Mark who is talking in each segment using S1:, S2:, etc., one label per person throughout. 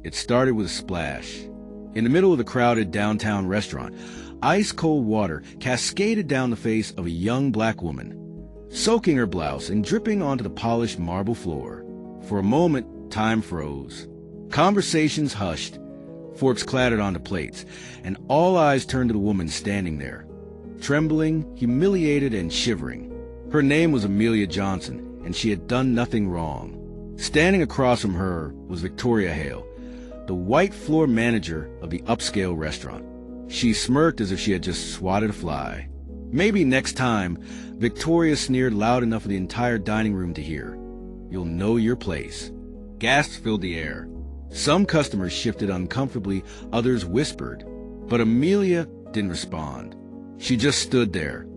S1: It started with a splash. In the middle of the crowded downtown restaurant, ice-cold water cascaded down the face of a young black woman, soaking her blouse and dripping onto the polished marble floor. For a moment, time froze. Conversations hushed, forks clattered onto plates, and all eyes turned to the woman standing there, trembling, humiliated, and shivering. Her name was Amelia Johnson, and she had done nothing wrong. Standing across from her was Victoria Hale, the white floor manager of the upscale restaurant. She smirked as if she had just swatted a fly. Maybe next time, Victoria sneered loud enough for the entire dining room to hear. "You'll know your place." Gasps filled the air. Some customers shifted uncomfortably, others whispered. But Amelia didn't respond. She just stood there,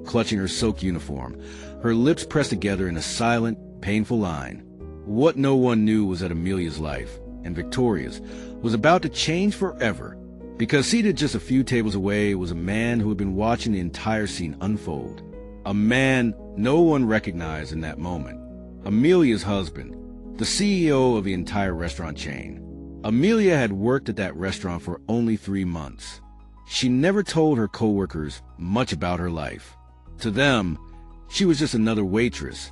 S1: clutching her soaked uniform, her lips pressed together in a silent, painful line. What no one knew was that Amelia's life, and Victoria's, was about to change forever, because seated just a few tables away was a man who had been watching the entire scene unfold. A man no one recognized in that moment. Amelia's husband, the CEO of the entire restaurant chain. Amelia had worked at that restaurant for only 3 months. She never told her coworkers much about her life. To them, she was just another waitress,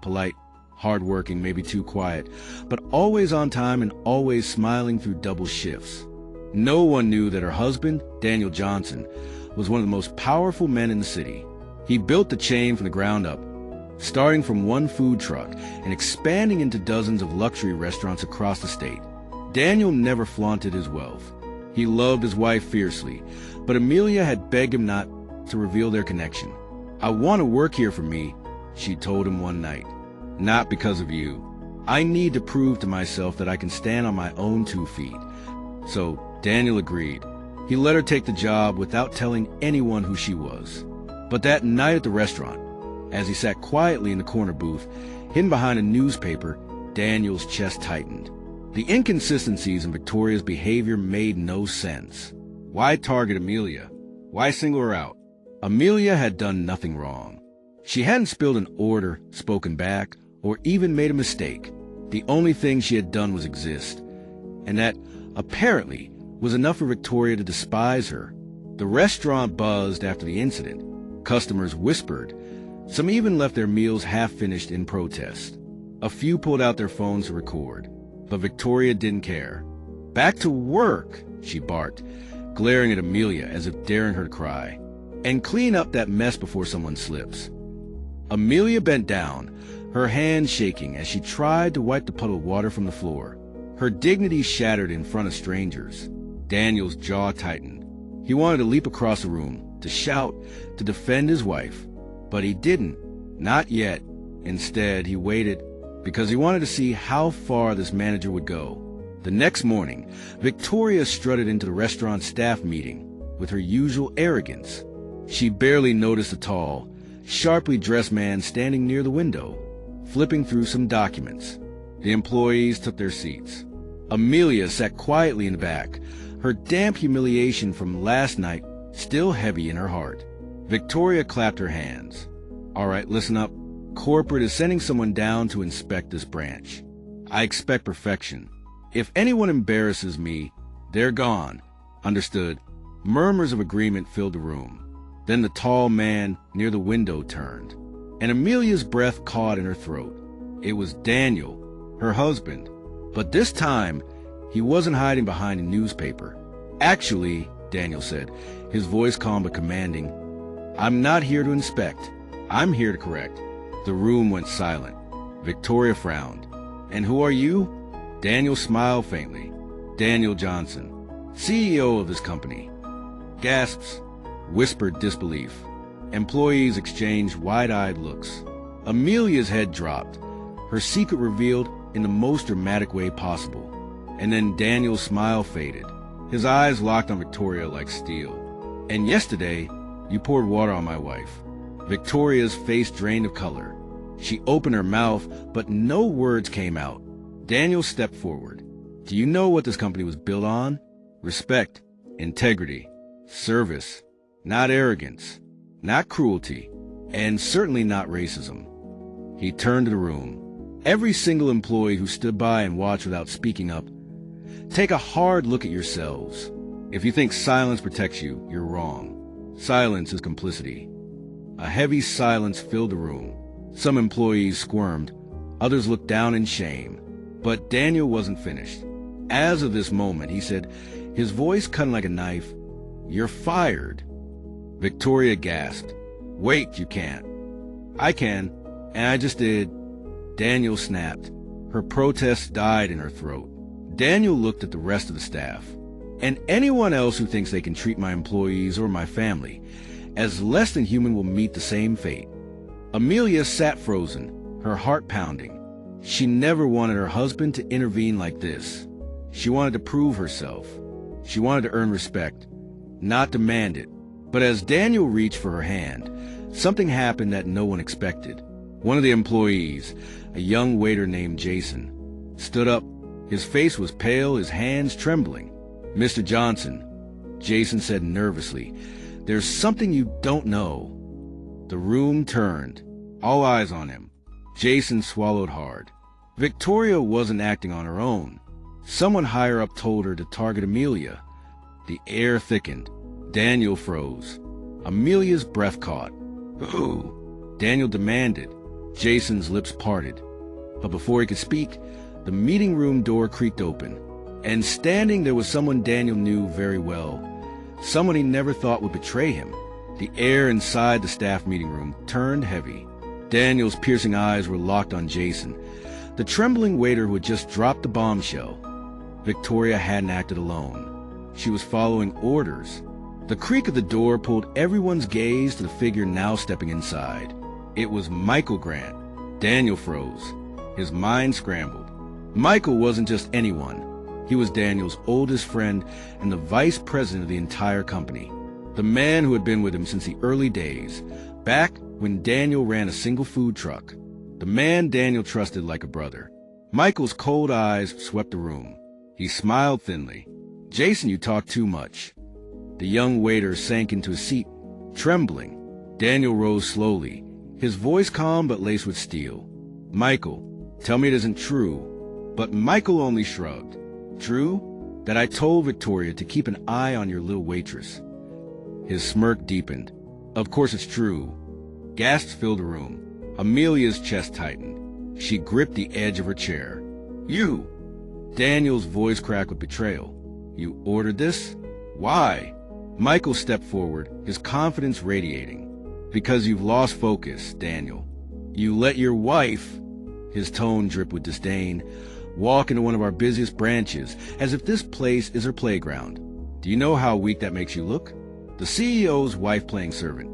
S1: polite, hardworking, maybe too quiet, but always on time and always smiling through double shifts. No one knew that her husband, Daniel Johnson, was one of the most powerful men in the city. He built the chain from the ground up, starting from one food truck and expanding into dozens of luxury restaurants across the state. Daniel never flaunted his wealth. He loved his wife fiercely, but Amelia had begged him not to reveal their connection. "I want to work here for me," she told him one night. "Not because of you. I need to prove to myself that I can stand on my own 2 feet. So Daniel agreed. He let her take the job without telling anyone who she was. But that night at the restaurant, as he sat quietly in the corner booth, hidden behind a newspaper, Daniel's chest tightened. The inconsistencies in Victoria's behavior made no sense. Why target Amelia? Why single her out? Amelia had done nothing wrong. She hadn't spilled an order, spoken back, or even made a mistake. The only thing she had done was exist. And that, apparently, was enough for Victoria to despise her. The restaurant buzzed after the incident. Customers whispered. Some even left their meals half-finished in protest. A few pulled out their phones to record. But Victoria didn't care. "Back to work," she barked, glaring at Amelia as if daring her to cry. "And clean up that mess before someone slips." Amelia bent down, her hands shaking as she tried to wipe the puddle of water from the floor. Her dignity shattered in front of strangers. Daniel's jaw tightened. He wanted to leap across the room, to shout, to defend his wife. But he didn't. Not yet. Instead, he waited, because he wanted to see how far this manager would go. The next morning, Victoria strutted into the restaurant staff meeting with her usual arrogance. She barely noticed a tall, sharply dressed man standing near the window, flipping through some documents. The employees took their seats. Amelia sat quietly in the back, her damp humiliation from last night still heavy in her heart. Victoria clapped her hands. "All right, listen up. Corporate is sending someone down to inspect this branch. I expect perfection. If anyone embarrasses me, they're gone." "Understood." Murmurs of agreement filled the room. Then the tall man near the window turned, and Amelia's breath caught in her throat. It was Daniel, her husband. But this time, he wasn't hiding behind a newspaper. "Actually," Daniel said, his voice calm but commanding, "I'm not here to inspect. I'm here to correct." The room went silent. Victoria frowned. "And who are you?" Daniel smiled faintly. "Daniel Johnson, CEO of this company." Gasps, whispered disbelief. Employees exchanged wide-eyed looks. Amelia's head dropped, her secret revealed in the most dramatic way possible. And then Daniel's smile faded. His eyes locked on Victoria like steel. "And yesterday, you poured water on my wife." Victoria's face drained of color. She opened her mouth, but no words came out. Daniel stepped forward. "Do you know what this company was built on? Respect, integrity, service, not arrogance, not cruelty, and certainly not racism." He turned to the room. Every single employee who stood by and watched without speaking up Take a hard look at yourselves. If you think silence protects you, you're wrong. Silence is complicity. A heavy silence filled the room. Some employees squirmed. Others looked down in shame. But Daniel wasn't finished. As of this moment, he said, his voice cutting like a knife, "You're fired." Victoria gasped. "Wait, you can't." "I can, and I just did." Daniel snapped. Her protest died in her throat. Daniel looked at the rest of the staff. "And anyone else who thinks they can treat my employees or my family as less than human will meet the same fate." Amelia sat frozen, her heart pounding. She never wanted her husband to intervene like this. She wanted to prove herself. She wanted to earn respect, not demand it. But as Daniel reached for her hand, something happened that no one expected. One of the employees, a young waiter named Jason, stood up. His face was pale, his hands trembling. "Mr. Johnson," Jason said nervously, "there's something you don't know." The room turned, all eyes on him. Jason swallowed hard. Victoria wasn't acting on her own. Someone higher up told her to target Amelia. The air thickened. Daniel froze. Amelia's breath caught. "Who?" Daniel demanded. Jason's lips parted. But before he could speak, the meeting room door creaked open. And standing there was someone Daniel knew very well. Someone he never thought would betray him. The air inside the staff meeting room turned heavy. Daniel's piercing eyes were locked on Jason, the trembling waiter who had just dropped the bombshell. Victoria hadn't acted alone. She was following orders. The creak of the door pulled everyone's gaze to the figure now stepping inside. It was Michael Grant. Daniel froze. His mind scrambled. Michael wasn't just anyone. He was Daniel's oldest friend and the vice president of the entire company. The man who had been with him since the early days, back when Daniel ran a single food truck. The man Daniel trusted like a brother. Michael's cold eyes swept the room. He smiled thinly. "Jason, you talk too much." The young waiter sank into his seat, trembling. Daniel rose slowly, his voice calm but laced with steel. "Michael, tell me it isn't true." But Michael only shrugged. "True? That I told Victoria to keep an eye on your little waitress." His smirk deepened. "Of course it's true." Gasps filled the room. Amelia's chest tightened. She gripped the edge of her chair. "You!" Daniel's voice cracked with betrayal. "You ordered this? Why?" Michael stepped forward, his confidence radiating. "Because you've lost focus, Daniel. You let your wife," his tone dripped with disdain, "walk into one of our busiest branches, as if this place is her playground. Do you know how weak that makes you look? The CEO's wife playing servant."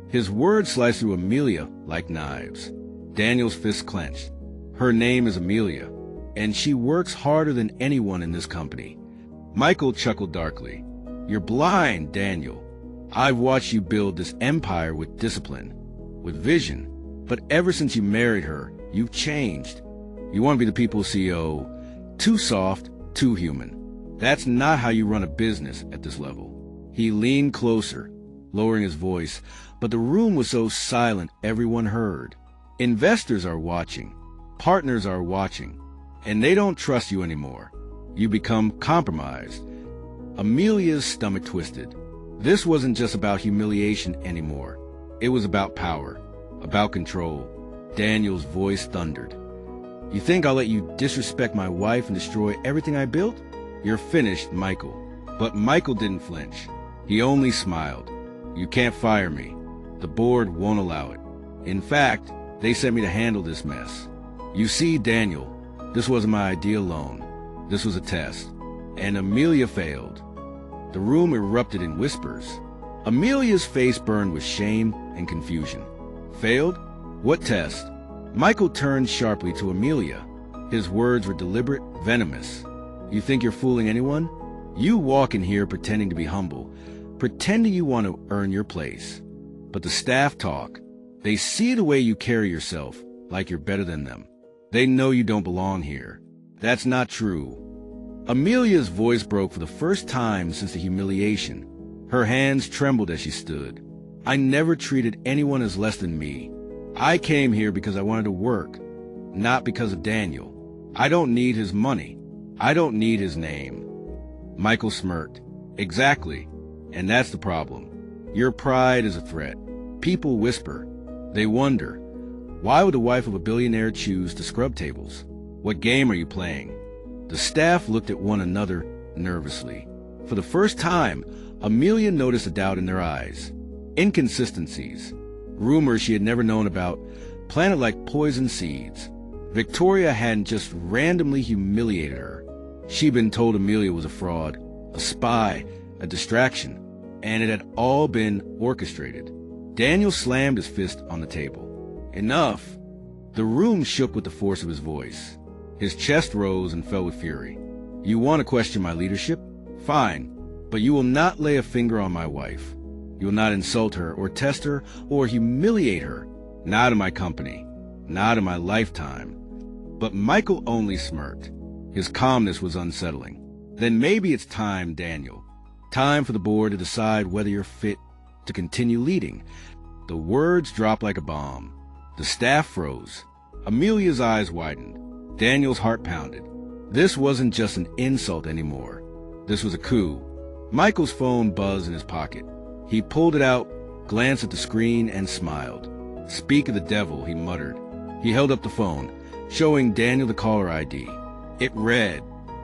S1: His words sliced through Amelia like knives. Daniel's fists clenched. "Her name is Amelia, and she works harder than anyone in this company." Michael chuckled darkly. "You're blind, Daniel. I've watched you build this empire with discipline, with vision. But ever since you married her, you've changed. You want to be the people's CEO. Too soft, too human. That's not how you run a business at this level." He leaned closer, lowering his voice, but the room was so silent everyone heard. "Investors are watching. Partners are watching. And they don't trust you anymore. You become compromised." Amelia's stomach twisted. This wasn't just about humiliation anymore. It was about power, about control. Daniel's voice thundered. "You think I'll let you disrespect my wife and destroy everything I built? You're finished, Michael." But Michael didn't flinch. He only smiled. "You can't fire me. The board won't allow it. In fact, they sent me to handle this mess. You see, Daniel, this wasn't my idea alone. This was a test. And Amelia failed." The room erupted in whispers. Amelia's face burned with shame and confusion. "Failed? What test?" Michael turned sharply to Amelia. His words were deliberate, venomous. "You think you're fooling anyone? You walk in here pretending to be humble, pretending you want to earn your place. But the staff talk. They see the way you carry yourself, like you're better than them. They know you don't belong here. That's not true." Amelia's voice broke for the first time since the humiliation. Her hands trembled as she stood. "I never treated anyone as less than me. I came here because I wanted to work, not because of Daniel. I don't need his money. I don't need his name. Michael smirked. Exactly. And that's the problem. Your pride is a threat. People whisper. They wonder, why would the wife of a billionaire choose to scrub tables? What game are you playing? The staff looked at one another nervously. For the first time, Amelia noticed a doubt in their eyes. Inconsistencies. Rumors she had never known about, planted like poison seeds. Victoria hadn't just randomly humiliated her. She'd been told Amelia was a fraud, a spy, a distraction, and it had all been orchestrated. Daniel slammed his fist on the table. Enough! The room shook with the force of his voice. His chest rose and fell with fury. You want to question my leadership? Fine, but you will not lay a finger on my wife. You will not insult her or test her or humiliate her. Not in my company. Not in my lifetime. But Michael only smirked. His calmness was unsettling. Then maybe it's time, Daniel. Time for the board to decide whether you're fit to continue leading. The words dropped like a bomb. The staff froze. Amelia's eyes widened. Daniel's heart pounded. This wasn't just an insult anymore. This was a coup. Michael's phone buzzed in his pocket. He pulled it out, glanced at the screen, and smiled. Speak of the devil, he muttered. He held up the phone, showing Daniel the caller ID. It read,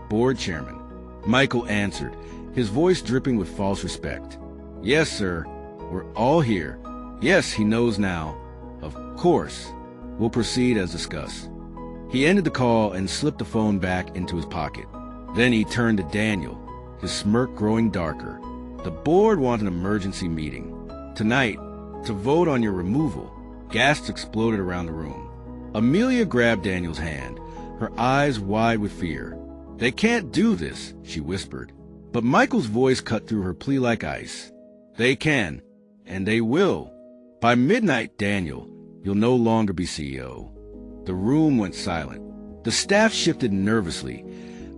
S1: Board Chairman. Michael answered, his voice dripping with false respect. Yes, sir. We're all here. Yes, he knows now. Of course. We'll proceed as discussed. He ended the call and slipped the phone back into his pocket. Then he turned to Daniel, his smirk growing darker. The board wants an emergency meeting. Tonight, to vote on your removal. Gasps exploded around the room. Amelia grabbed Daniel's hand, her eyes wide with fear. They can't do this, she whispered. But Michael's voice cut through her plea like ice. They can, and they will. By midnight, Daniel, you'll no longer be CEO. The room went silent. The staff shifted nervously,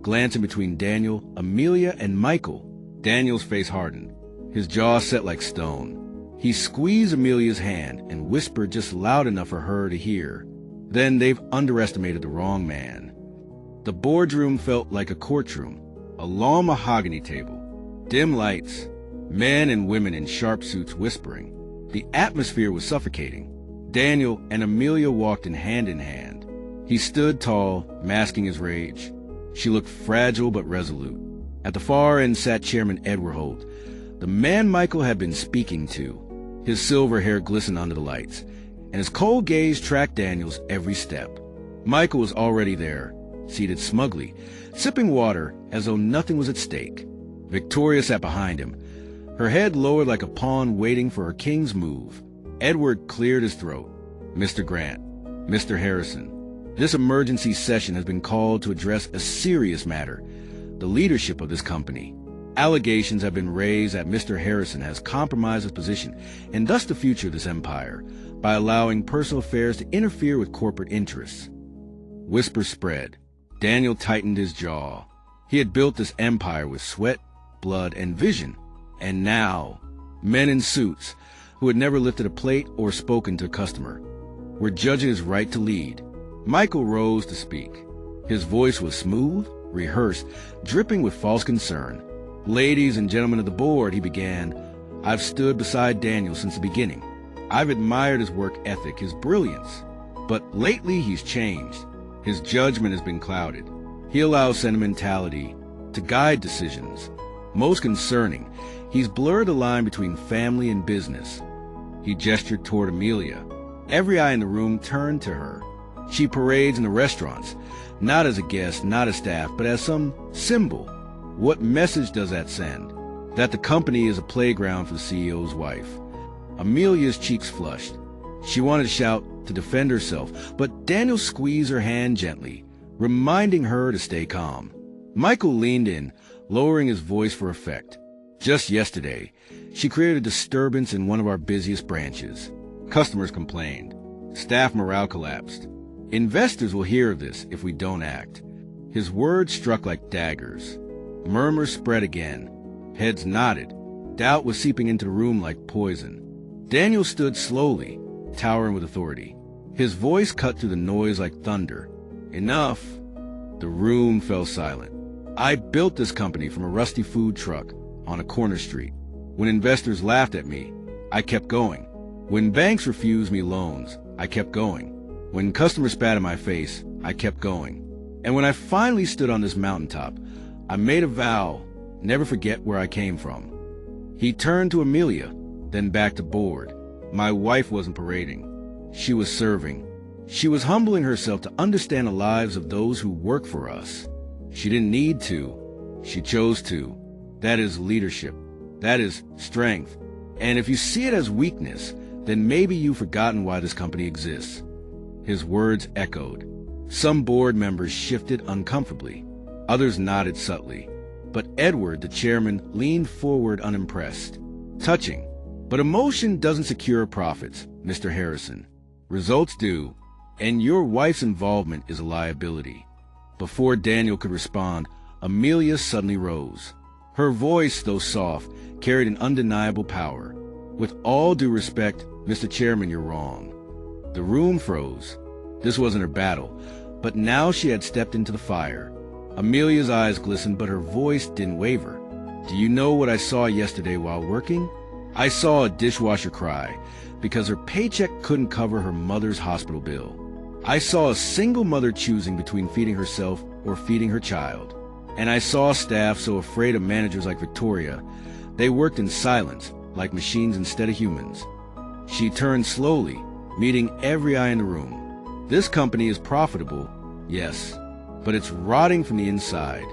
S1: glancing between Daniel, Amelia, and Michael. Daniel's face hardened, his jaw set like stone. He squeezed Amelia's hand and whispered just loud enough for her to hear. Then they've underestimated the wrong man. The boardroom felt like a courtroom, a long mahogany table, dim lights, men and women in sharp suits whispering. The atmosphere was suffocating. Daniel and Amelia walked in hand. He stood tall, masking his rage. She looked fragile but resolute. At the far end sat Chairman Edward Holt, the man Michael had been speaking to. His silver hair glistened under the lights, and his cold gaze tracked Daniel's every step. Michael was already there, seated smugly, sipping water as though nothing was at stake. Victoria sat behind him, her head lowered like a pawn waiting for her king's move. Edward cleared his throat. Mr. Grant, Mr. Harrison, this emergency session has been called to address a serious matter, the leadership of this company. Allegations have been raised that Mr. Harrison has compromised his position and thus the future of this empire by allowing personal affairs to interfere with corporate interests. Whispers spread. Daniel tightened his jaw. He had built this empire with sweat, blood, and vision. And now, men in suits, who had never lifted a plate or spoken to a customer, were judging his right to lead. Michael rose to speak. His voice was smooth, rehearsed, dripping with false concern. Ladies and gentlemen of the board, he began, I've stood beside Daniel since the beginning. I've admired his work ethic, his brilliance. But lately he's changed. His judgment has been clouded. He allows sentimentality to guide decisions. Most concerning, he's blurred the line between family and business. He gestured toward Amelia. Every eye in the room turned to her. She parades in the restaurants, not as a guest, not as staff, but as some symbol. What message does that send? That the company is a playground for the CEO's wife. Amelia's cheeks flushed. She wanted to shout to defend herself, but Daniel squeezed her hand gently, reminding her to stay calm. Michael leaned in, lowering his voice for effect. Just yesterday, she created a disturbance in one of our busiest branches. Customers complained. Staff morale collapsed. Investors will hear of this if we don't act. His words struck like daggers. Murmurs spread again. Heads nodded. Doubt was seeping into the room like poison. Daniel stood slowly, towering with authority. His voice cut through the noise like thunder. Enough. The room fell silent. I built this company from a rusty food truck on a corner street. When investors laughed at me, I kept going. When banks refused me loans, I kept going. When customers spat in my face, I kept going. And when I finally stood on this mountaintop, I made a vow, never forget where I came from. He turned to Amelia, then back to Board. My wife wasn't parading. She was serving. She was humbling herself to understand the lives of those who work for us. She didn't need to. She chose to. That is leadership. That is strength. And if you see it as weakness, then maybe you've forgotten why this company exists. His words echoed. Some board members shifted uncomfortably. Others nodded subtly. But Edward, the chairman, leaned forward unimpressed. Touching. But emotion doesn't secure profits, Mr. Harrison. Results do. And your wife's involvement is a liability. Before Daniel could respond, Amelia suddenly rose. Her voice, though soft, carried an undeniable power. With all due respect, Mr. Chairman, you're wrong. The room froze. This wasn't her battle, but now she had stepped into the fire. Amelia's eyes glistened, but her voice didn't waver. Do you know what I saw yesterday while working? I saw a dishwasher cry because her paycheck couldn't cover her mother's hospital bill. I saw a single mother choosing between feeding herself or feeding her child. And I saw staff so afraid of managers like Victoria, they worked in silence, like machines instead of humans. She turned slowly, meeting every eye in the room. This company is profitable, yes, but it's rotting from the inside.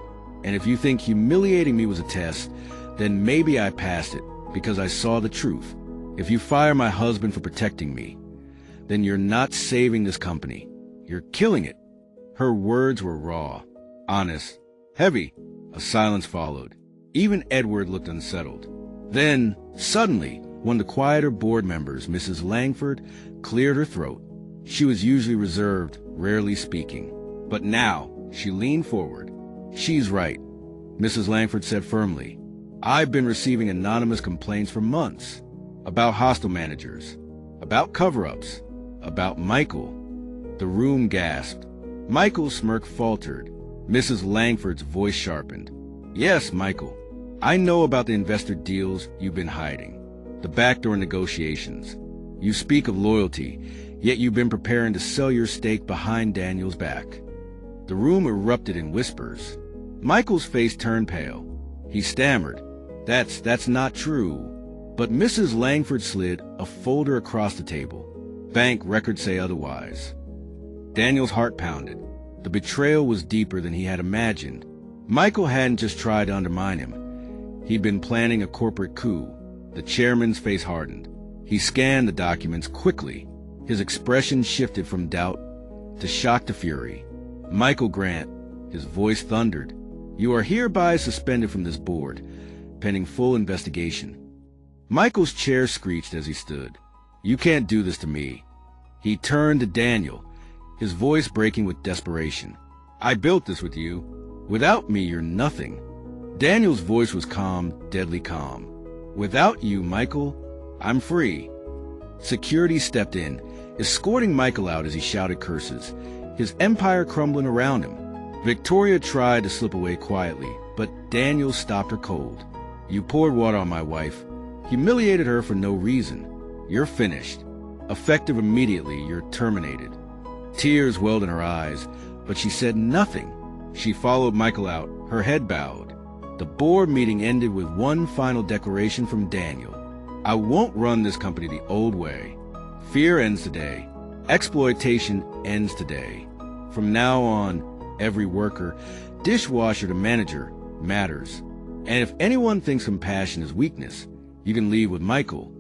S1: And if you think humiliating me was a test, then maybe I passed it because I saw the truth. If you fire my husband for protecting me, then you're not saving this company. You're killing it. Her words were raw, honest, heavy. A silence followed. Even Edward looked unsettled. Then, suddenly, one of the quieter board members, Mrs. Langford, cleared her throat. She was usually reserved, rarely speaking. But now, she leaned forward. She's right, Mrs. Langford said firmly. I've been receiving anonymous complaints for months about hostile managers, about cover-ups, about Michael. The room gasped. Michael's smirk faltered. Mrs. Langford's voice sharpened. Yes, Michael. I know about the investor deals you've been hiding, the backdoor negotiations. You speak of loyalty, yet you've been preparing to sell your stake behind Daniel's back. The room erupted in whispers. Michael's face turned pale. He stammered. That's not true. But Mrs. Langford slid a folder across the table. Bank records say otherwise. Daniel's heart pounded. The betrayal was deeper than he had imagined. Michael hadn't just tried to undermine him. He'd been planning a corporate coup. The chairman's face hardened. He scanned the documents quickly. His expression shifted from doubt to shock to fury. Michael Grant, his voice thundered. You are hereby suspended from this board, pending full investigation. Michael's chair screeched as he stood. You can't do this to me. He turned to Daniel, his voice breaking with desperation. I built this with you. Without me, you're nothing. Daniel's voice was calm, deadly calm. Without you, Michael, I'm free. Security stepped in, escorting Michael out as he shouted curses, his empire crumbling around him. Victoria tried to slip away quietly, but Daniel stopped her cold. You poured water on my wife, humiliated her for no reason. You're finished. Effective immediately, you're terminated. Tears welled in her eyes, but she said nothing. She followed Michael out, her head bowed. The board meeting ended with one final declaration from Daniel. I won't run this company the old way. Fear ends today. Exploitation ends today. From now on, every worker, dishwasher to manager, matters. And if anyone thinks compassion is weakness, you can leave with Michael.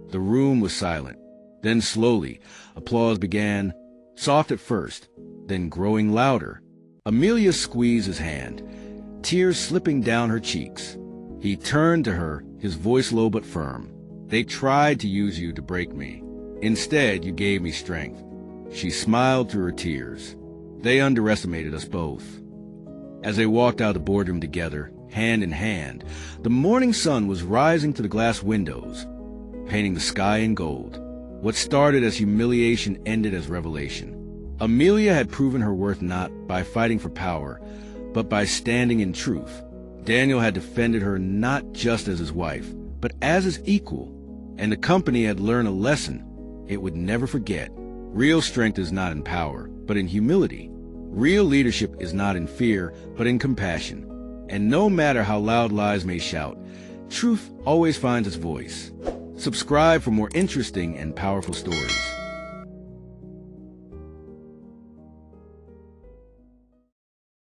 S1: The room was silent. Then slowly, applause began, soft at first, then growing louder. Amelia squeezed his hand, tears slipping down her cheeks. He turned to her, his voice low but firm. They tried to use you to break me. Instead, you gave me strength. She smiled through her tears. They underestimated us both. As they walked out of the boardroom together, hand in hand, the morning sun was rising through the glass windows, painting the sky in gold. What started as humiliation ended as revelation. Amelia had proven her worth not by fighting for power, but by standing in truth. Daniel had defended her not just as his wife, but as his equal, and the company had learned a lesson it would never forget. Real strength is not in power, but in humility. Real leadership is not in fear, but in compassion. And no matter how loud lies may shout, truth always finds its voice. Subscribe for more interesting and powerful stories.